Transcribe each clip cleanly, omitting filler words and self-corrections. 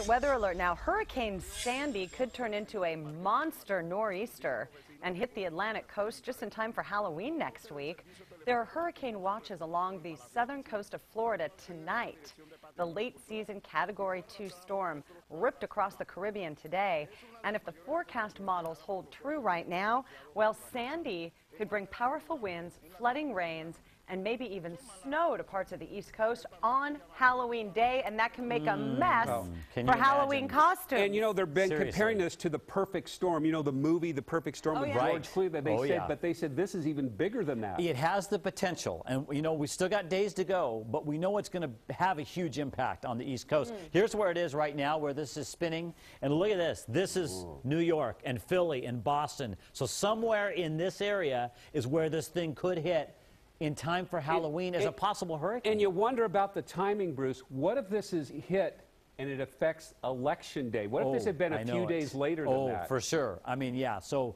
Weather alert now. Hurricane Sandy could turn into a monster nor'easter and hit the Atlantic coast just in time for Halloween next week. There are hurricane watches along the southern coast of Florida tonight. The late season Category 2 storm ripped across the Caribbean today. And if the forecast models hold true right now, well, Sandy could bring powerful winds, flooding rains, and maybe even snow to parts of the East Coast on Halloween Day, and that can make a mess for Halloween costumes. And, you know, they've been comparing this to the perfect storm. You know, the movie, The Perfect Storm with George Clooney. But they said this is even bigger than that. It has the potential, and, you know, we still got days to go, but we know it's going to have a huge impact on the East Coast. Here's where it is right now, where this is spinning, and look at this. This is New York and Philly and Boston. So somewhere in this area is where this thing could hit in time for Halloween as a possible hurricane. And you wonder about the timing, Bruce. What if this is hit and it affects Election Day? What if this had been a few days later than that? Oh, for sure. I mean, yeah. So,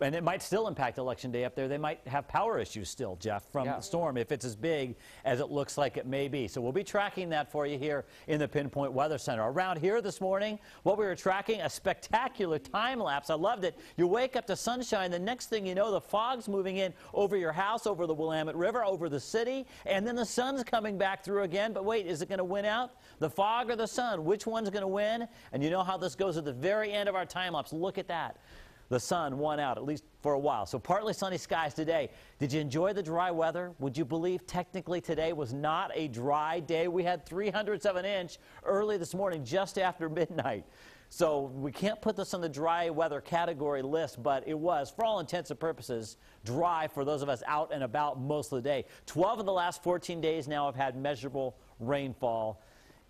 and it might still impact Election Day up there. They might have power issues still, Jeff, from the storm if it's as big as it looks like it may be. So we'll be tracking that for you here in the Pinpoint Weather Center. Around here this morning, what we were tracking, a spectacular time lapse. I loved it. You wake up to sunshine. The next thing you know, the fog's moving in over your house, over the Willamette River, over the city, and then the sun's coming back through again. But wait, is it going to win out? The fog or the sun? Which one's going to win? And you know how this goes at the very end of our time lapse. Look at that. The sun won out, at least for a while. So partly sunny skies today. Did you enjoy the dry weather? Would you believe technically today was not a dry day? We had 3/100 of an inch early this morning, just after midnight. So we can't put this on the dry weather category list, but it was, for all intents and purposes, dry for those of us out and about most of the day. 12 of the last 14 days now have had measurable rainfall.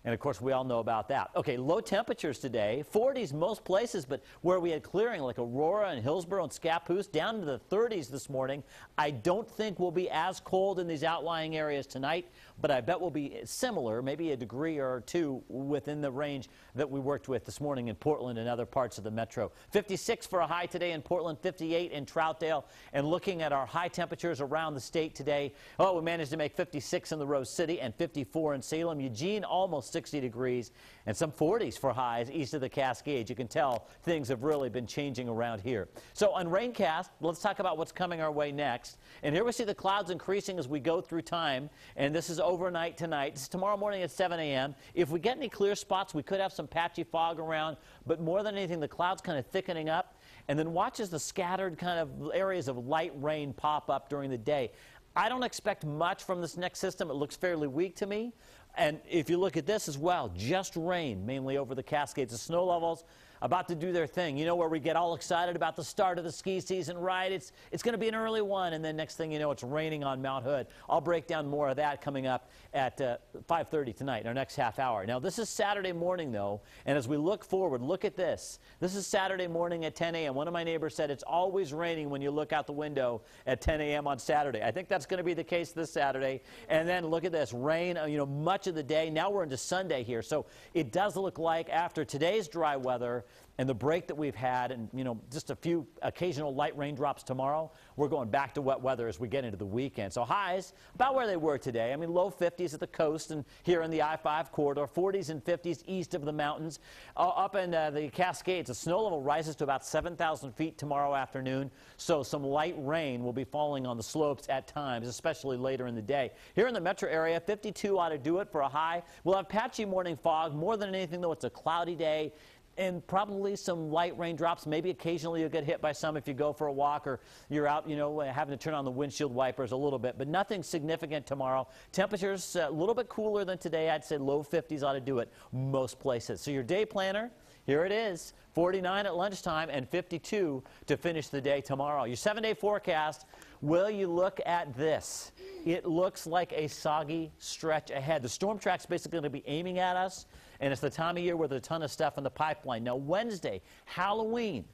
And, of course, we all know about that. Okay, low temperatures today, 40s most places, but where we had clearing like Aurora and Hillsborough and Scappoose, down to the 30s this morning. I don't think we'll be as cold in these outlying areas tonight, but I bet we'll be similar, maybe a degree or two within the range that we worked with this morning in Portland and other parts of the metro. 56 for a high today in Portland, 58 in Troutdale. And looking at our high temperatures around the state today, oh, we managed to make 56 in the Rose City and 54 in Salem. Eugene, almost 60 degrees, and some 40s for highs east of the Cascades. You can tell things have really been changing around here. So on Raincast, let's talk about what's coming our way next. And here we see the clouds increasing as we go through time, and this is overnight tonight. This is tomorrow morning at 7 a.m. If we get any clear spots, we could have some patchy fog around, but more than anything, the clouds kind of thickening up, and then watch as the scattered kind of areas of light rain pop up during the day. I don't expect much from this next system. It looks fairly weak to me. And if you look at this as well, just rain, mainly over the Cascades. The snow levels about to do their thing. You know, where we get all excited about the start of the ski season, right? It's going to be an early one, and then next thing you know, it's raining on Mount Hood. I'll break down more of that coming up at 5:30 tonight, in our next half hour. Now, this is Saturday morning, though, and as we look forward, look at this. This is Saturday morning at 10 a.m. One of my neighbors said it's always raining when you look out the window at 10 a.m. on Saturday. I think that's going to be the case this Saturday. And then look at this, rain, you know, much of the day. Now we're into Sunday here, so it does look like after today's dry weather and the break that we've had and, you know, just a few occasional light raindrops tomorrow, we're going back to wet weather as we get into the weekend. So highs about where they were today. I mean, low 50s at the coast and here in the I-5 corridor, 40s and 50s east of the mountains. Up in the Cascades, the snow level rises to about 7,000 feet tomorrow afternoon, so some light rain will be falling on the slopes at times, especially later in the day. Here in the metro area, 52 ought to do it for a high. We'll have patchy morning fog. More than anything, though, it's a cloudy day. And probably some light raindrops. Maybe occasionally you'll get hit by some if you go for a walk or you're out, you know, having to turn on the windshield wipers a little bit. But nothing significant tomorrow. Temperatures a little bit cooler than today. I'd say low 50s ought to do it most places. So your day planner, here it is. 49 at lunchtime and 52 to finish the day tomorrow. Your 7-day forecast, will you look at this? It looks like a soggy stretch ahead. The storm track's basically going to be aiming at us, and it's the time of year where there's a ton of stuff in the pipeline. Now, Wednesday, Halloween.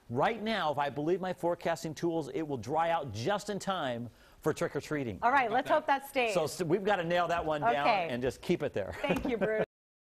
Right now, if I believe my forecasting tools, it will dry out just in time for trick-or-treating. All right, let's hope that stays. So we've got to nail that one down and just keep it there. Thank you, Bruce.